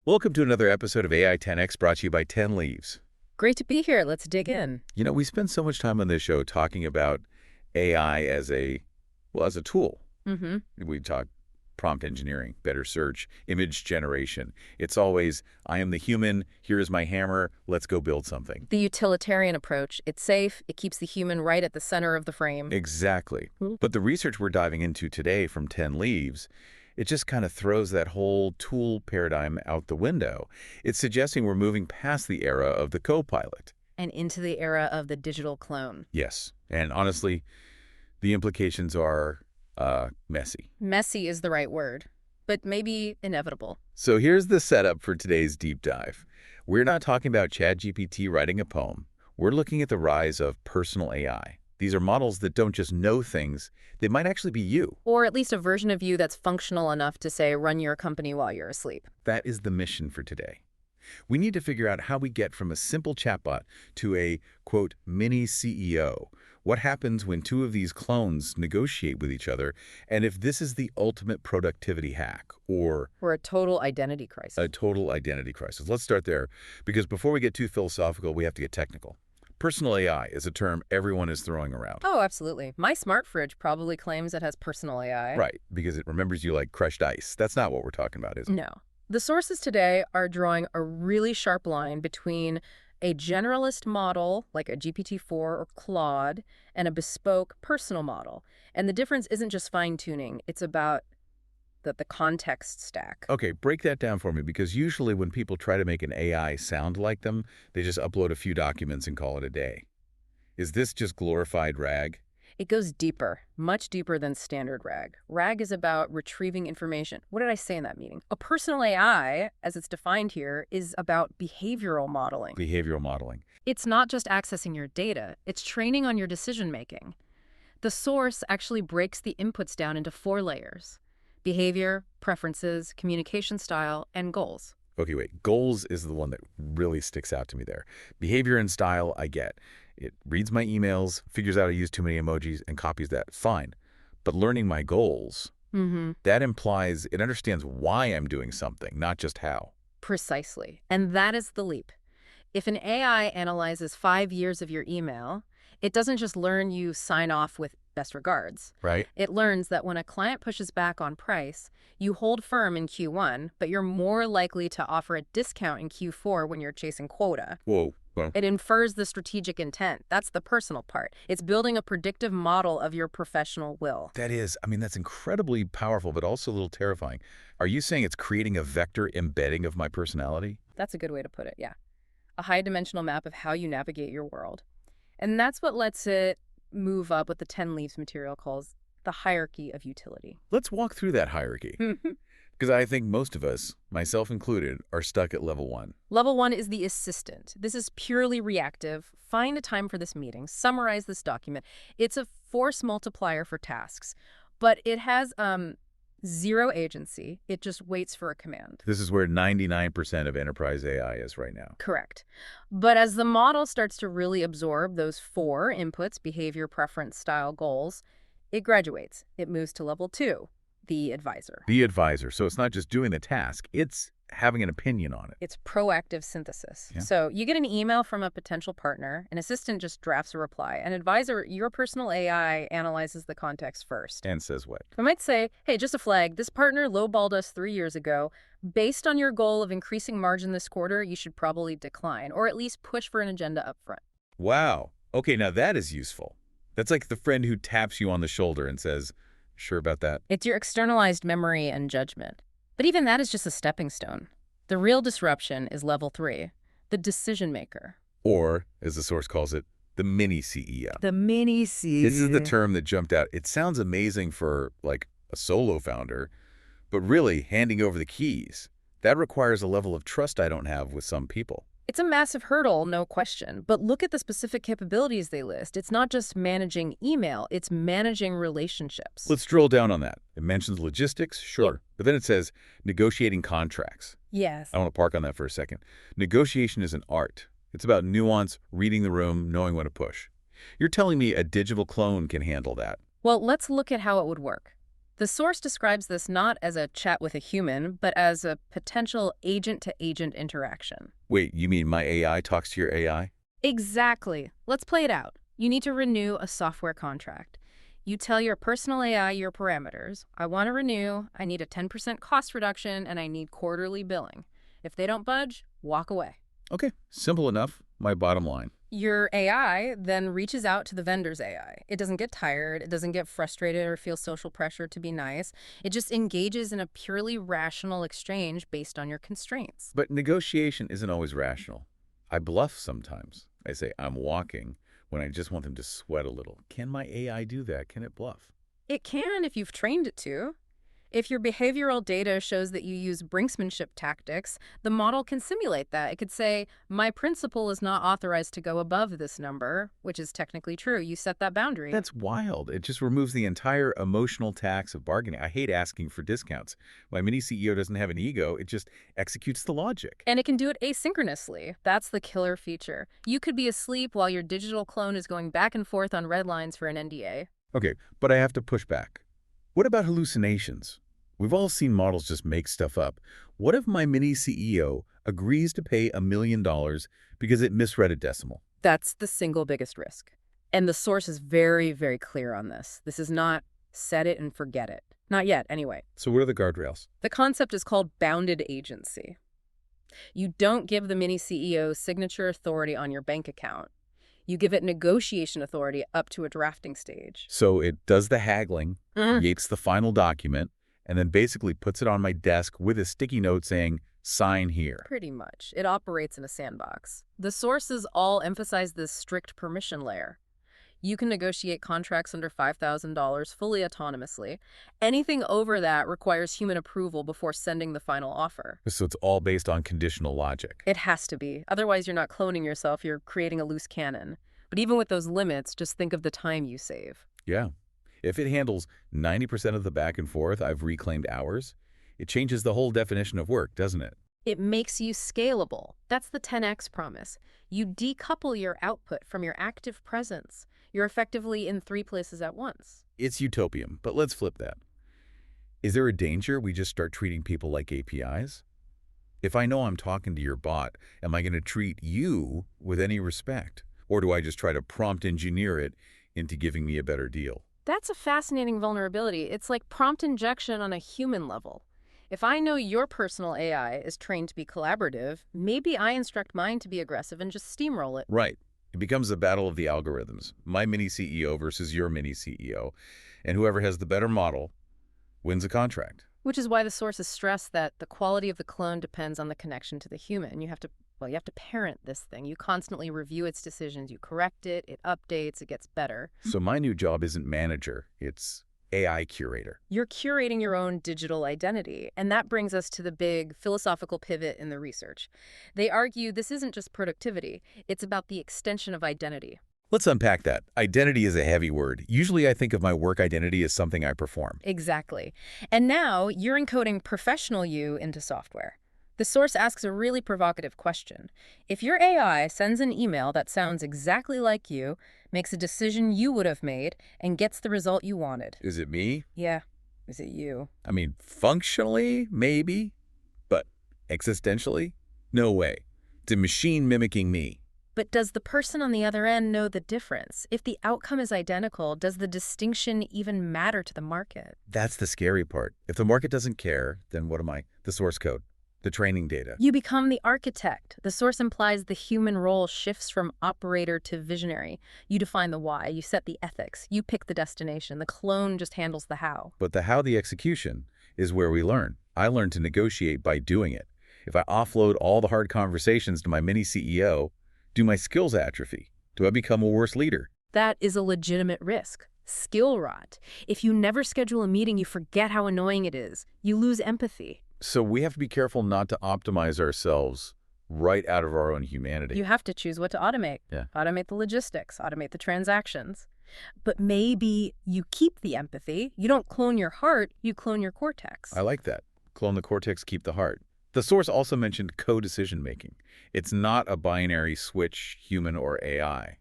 Welcome to another episode of AI 10X brought to you by 10 Leaves. Great to be here. Let's dig in. We spend so much time on this show talking about AI as a tool. Mm-hmm. We talk prompt engineering, better search, image generation. It's always, I am the human, here is my hammer, let's go build something. The utilitarian approach. It's safe. It keeps the human right at the center of the frame. Exactly. But the research we're diving into today from 10 Leaves, it just kind of throws that whole tool paradigm out the window. It's suggesting we're moving past the era of the co-pilot. And into the era of the digital clone. Yes. And honestly, the implications are messy. Messy is the right word, but maybe inevitable. So here's the setup for today's deep dive. We're not talking about ChatGPT writing a poem. We're looking at the rise of personal AI. These are models that don't just know things, they might actually be you. Or at least a version of you that's functional enough to, say, run your company while you're asleep. That is the mission for today. We need to figure out how we get from a simple chatbot to a, quote, mini CEO. What happens when two of these clones negotiate with each other, and if this is the ultimate productivity hack, or a total identity crisis. a total identity crisis. Let's start there, because before we get too philosophical, we have to get technical. Personal AI is a term everyone is throwing around. Oh, absolutely. My smart fridge probably claims it has personal AI. Right, because it remembers you like crushed ice. That's not what we're talking about, is it? No. The sources today are drawing a really sharp line between a generalist model, like a GPT-4 or Claude, and a bespoke personal model. And the difference isn't just fine-tuning. It's about the context stack. Okay, break that down for me, because usually when people try to make an AI sound like them, they just upload a few documents and call it a day. Is this just glorified RAG? It goes deeper, much deeper than standard RAG. RAG is about retrieving information. What did I say in that meeting? A personal AI, as it's defined here, is about behavioral modeling. Behavioral modeling. It's not just accessing your data, it's training on your decision-making. The source actually breaks the inputs down into 4 layers: behavior, preferences, communication style, and goals. Okay, wait. Goals is the one that really sticks out to me there. Behavior and style, I get. It reads my emails, figures out I use too many emojis, and copies that. Fine. But learning my goals, that implies it understands why I'm doing something, not just how. Precisely. And that is the leap. If an AI analyzes 5 years of your email, it doesn't just learn you sign off with best regards. Right? It learns that when a client pushes back on price, you hold firm in Q1, but you're more likely to offer a discount in Q4 when you're chasing quota. Whoa. Well, It infers the strategic intent. That's the personal part. It's building a predictive model of your professional will. that's incredibly powerful, but also a little terrifying. Are you saying it's creating a vector embedding of my personality? That's a good way to put it, yeah. A high-dimensional map of how you navigate your world. And that's what lets it move up what the 10 Leaves material calls the hierarchy of utility. Let's walk through that hierarchy. Because I think most of us, myself included, are stuck at level 1. Level 1 is the assistant. This is purely reactive. Find a time for this meeting. Summarize this document. It's a force multiplier for tasks, but it has zero agency. It just waits for a command. This is where 99% of enterprise AI is right now. Correct. But as the model starts to really absorb those 4 inputs, behavior, preference, style, goals, it graduates. It moves to level 2. The advisor. The advisor. So it's not just doing the task, it's having an opinion on it. It's proactive synthesis. Yeah. So you get an email from a potential partner, an assistant just drafts a reply. An advisor, your personal AI, analyzes the context first. And says what? I might say, hey, just a flag, this partner lowballed us 3 years ago. Based on your goal of increasing margin this quarter, you should probably decline, or at least push for an agenda up front. Wow. Okay, now that is useful. That's like the friend who taps you on the shoulder and says, sure about that? It's your externalized memory and judgment. But even that is just a stepping stone. The real disruption is level 3, the decision maker. Or, as the source calls it, the mini CEO. The mini CEO. This is the term that jumped out. It sounds amazing for, like, a solo founder, but really, handing over the keys, that requires a level of trust I don't have with some people. It's a massive hurdle, no question. But look at the specific capabilities they list. It's not just managing email, it's managing relationships. Let's drill down on that. It mentions logistics, sure. Yeah. But then it says negotiating contracts. Yes. I want to park on that for a second. Negotiation is an art. It's about nuance, reading the room, knowing when to push. You're telling me a digital clone can handle that? Well, let's look at how it would work. The source describes this not as a chat with a human, but as a potential agent-to-agent interaction. Wait, you mean my AI talks to your AI? Exactly. Let's play it out. You need to renew a software contract. You tell your personal AI your parameters. I want to renew, I need a 10% cost reduction, and I need quarterly billing. If they don't budge, walk away. Okay, simple enough. My bottom line. Your AI then reaches out to the vendor's AI. It doesn't get tired, it doesn't get frustrated or feel social pressure to be nice. It just engages in a purely rational exchange based on your constraints. But negotiation isn't always rational. I bluff sometimes. I say I'm walking when I just want them to sweat a little. Can my AI do that? Can it bluff? It can if you've trained it to. If your behavioral data shows that you use brinksmanship tactics, the model can simulate that. It could say, my principal is not authorized to go above this number, which is technically true. You set that boundary. That's wild. It just removes the entire emotional tax of bargaining. I hate asking for discounts. My mini CEO doesn't have an ego. It just executes the logic. And it can do it asynchronously. That's the killer feature. You could be asleep while your digital clone is going back and forth on red lines for an NDA. Okay, but I have to push back. What about hallucinations? We've all seen models just make stuff up. What if my mini CEO agrees to pay $1 million because it misread a decimal? That's the single biggest risk. And the source is very, very clear on this. This is not set it and forget it. Not yet, anyway. So what are the guardrails? The concept is called bounded agency. You don't give the mini CEO signature authority on your bank account. You give it negotiation authority up to a drafting stage. So it does the haggling, creates the final document, and then basically puts it on my desk with a sticky note saying, sign here. Pretty much. It operates in a sandbox. The sources all emphasize this strict permission layer. You can negotiate contracts under $5,000 fully autonomously. Anything over that requires human approval before sending the final offer. So it's all based on conditional logic. It has to be. Otherwise, you're not cloning yourself, you're creating a loose cannon. But even with those limits, just think of the time you save. Yeah. If it handles 90% of the back and forth I've reclaimed hours, it changes the whole definition of work, doesn't it? It makes you scalable. That's the 10x promise. You decouple your output from your active presence. You're effectively in 3 places at once. It's utopian, but let's flip that. Is there a danger we just start treating people like APIs? If I know I'm talking to your bot, am I going to treat you with any respect? Or do I just try to prompt engineer it into giving me a better deal? That's a fascinating vulnerability. It's like prompt injection on a human level. If I know your personal AI is trained to be collaborative, maybe I instruct mine to be aggressive and just steamroll it. Right. It becomes a battle of the algorithms. My mini CEO versus your mini CEO. And whoever has the better model wins a contract. Which is why the sources stress that the quality of the clone depends on the connection to the human. You have to parent this thing. You constantly review its decisions. You correct it. It updates. It gets better. So my new job isn't manager. It's AI curator. You're curating your own digital identity. And that brings us to the big philosophical pivot in the research. They argue this isn't just productivity. It's about the extension of identity. Let's unpack that. Identity is a heavy word. Usually I think of my work identity as something I perform. Exactly. And now you're encoding professional you into software. The source asks a really provocative question. If your AI sends an email that sounds exactly like you, makes a decision you would have made, and gets the result you wanted. Is it me? Yeah, is it you? I mean, functionally, maybe, but existentially, no way. It's a machine mimicking me. But does the person on the other end know the difference? If the outcome is identical, does the distinction even matter to the market? That's the scary part. If the market doesn't care, then what am I? The source code, the training data. You become the architect. The source implies the human role shifts from operator to visionary. You define the why, you set the ethics, you pick the destination. The clone just handles the how. But the how, the execution, is where we learn. I learn to negotiate by doing it. If I offload all the hard conversations to my mini CEO, do my skills atrophy? Do I become a worse leader? That is a legitimate risk. Skill rot. If you never schedule a meeting, you forget how annoying it is. You lose empathy. So we have to be careful not to optimize ourselves right out of our own humanity. You have to choose what to automate. Yeah. Automate the logistics, automate the transactions. But maybe you keep the empathy. You don't clone your heart, you clone your cortex. I like that. Clone the cortex, keep the heart. The source also mentioned co-decision making. It's not a binary switch, human or AI.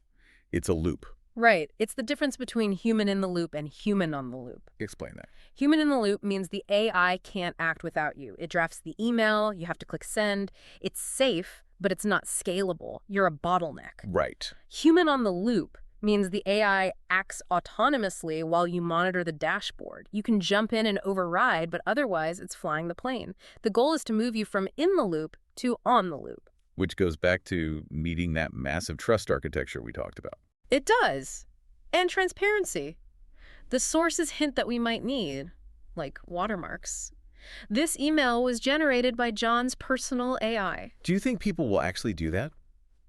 It's a loop. Right. It's the difference between human in the loop and human on the loop. Explain that. Human in the loop means the AI can't act without you. It drafts the email, you have to click send. It's safe, but it's not scalable. You're a bottleneck. Right. Human on the loop means the AI acts autonomously while you monitor the dashboard. You can jump in and override, but otherwise it's flying the plane. The goal is to move you from in the loop to on the loop. Which goes back to meeting that massive trust architecture we talked about. It does. And transparency. The sources hint that we might need, like watermarks. This email was generated by John's personal AI. Do you think people will actually do that?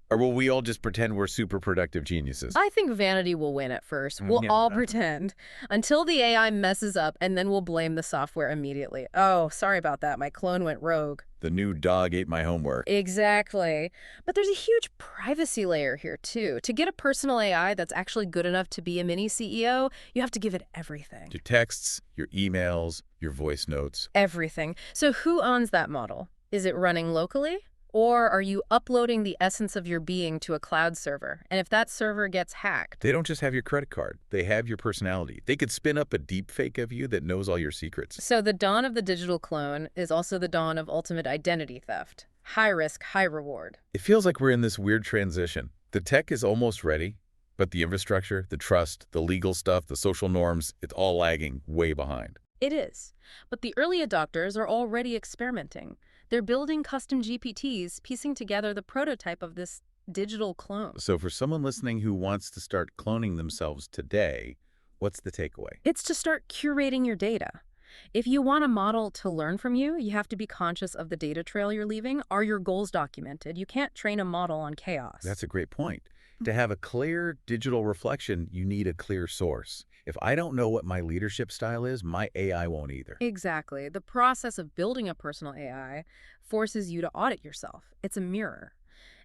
Or will we all just pretend we're super productive geniuses? I think vanity will win at first. We'll all pretend until the AI messes up, and then we'll blame the software immediately. Oh, sorry about that. My clone went rogue. The new dog ate my homework. Exactly. But there's a huge privacy layer here, too. To get a personal AI that's actually good enough to be a mini CEO, you have to give it everything. Your texts, your emails, your voice notes. Everything. So who owns that model? Is it running locally? Or are you uploading the essence of your being to a cloud server? And if that server gets hacked... They don't just have your credit card. They have your personality. They could spin up a deep fake of you that knows all your secrets. So the dawn of the digital clone is also the dawn of ultimate identity theft. High risk, high reward. It feels like we're in this weird transition. The tech is almost ready, but the infrastructure, the trust, the legal stuff, the social norms, it's all lagging way behind. It is. But the early adopters are already experimenting. They're building custom GPTs, piecing together the prototype of this digital clone. So for someone listening who wants to start cloning themselves today, what's the takeaway? It's to start curating your data. If you want a model to learn from you, you have to be conscious of the data trail you're leaving. Are your goals documented? You can't train a model on chaos. That's a great point. To have a clear digital reflection, you need a clear source. If I don't know what my leadership style is, my AI won't either. Exactly. The process of building a personal AI forces you to audit yourself. It's a mirror.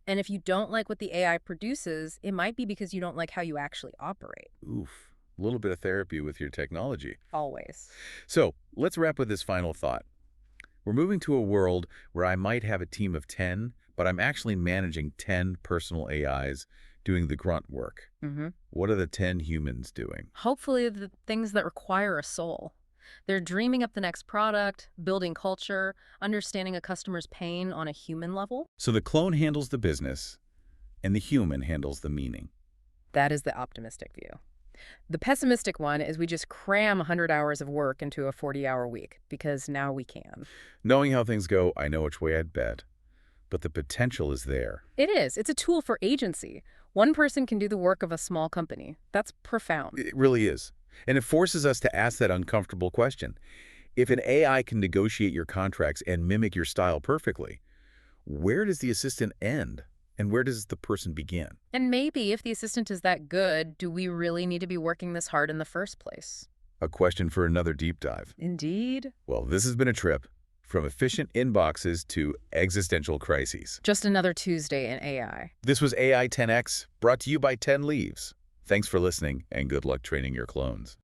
And if you don't like what the AI produces, it might be because you don't like how you actually operate. Oof. A little bit of therapy with your technology. Always. So let's wrap with this final thought. We're moving to a world where I might have a team of 10, but I'm actually managing 10 personal AIs doing the grunt work. What are the 10 humans doing? Hopefully the things that require a soul. They're dreaming up the next product, building culture, understanding a customer's pain on a human level. So the clone handles the business, and the human handles the meaning. That is the optimistic view. The pessimistic one is we just cram 100 hours of work into a 40-hour week, because now we can. Knowing how things go, I know which way I'd bet. But the potential is there. It is. It's a tool for agency. One person can do the work of a small company. That's profound. It really is. And it forces us to ask that uncomfortable question. If an AI can negotiate your contracts and mimic your style perfectly, where does the assistant end? And where does the person begin? And maybe if the assistant is that good, do we really need to be working this hard in the first place? A question for another deep dive. Indeed. Well, this has been a trip. From efficient inboxes to existential crises. Just another Tuesday in AI. This was AI 10X, brought to you by 10 Leaves. Thanks for listening, and good luck training your clones.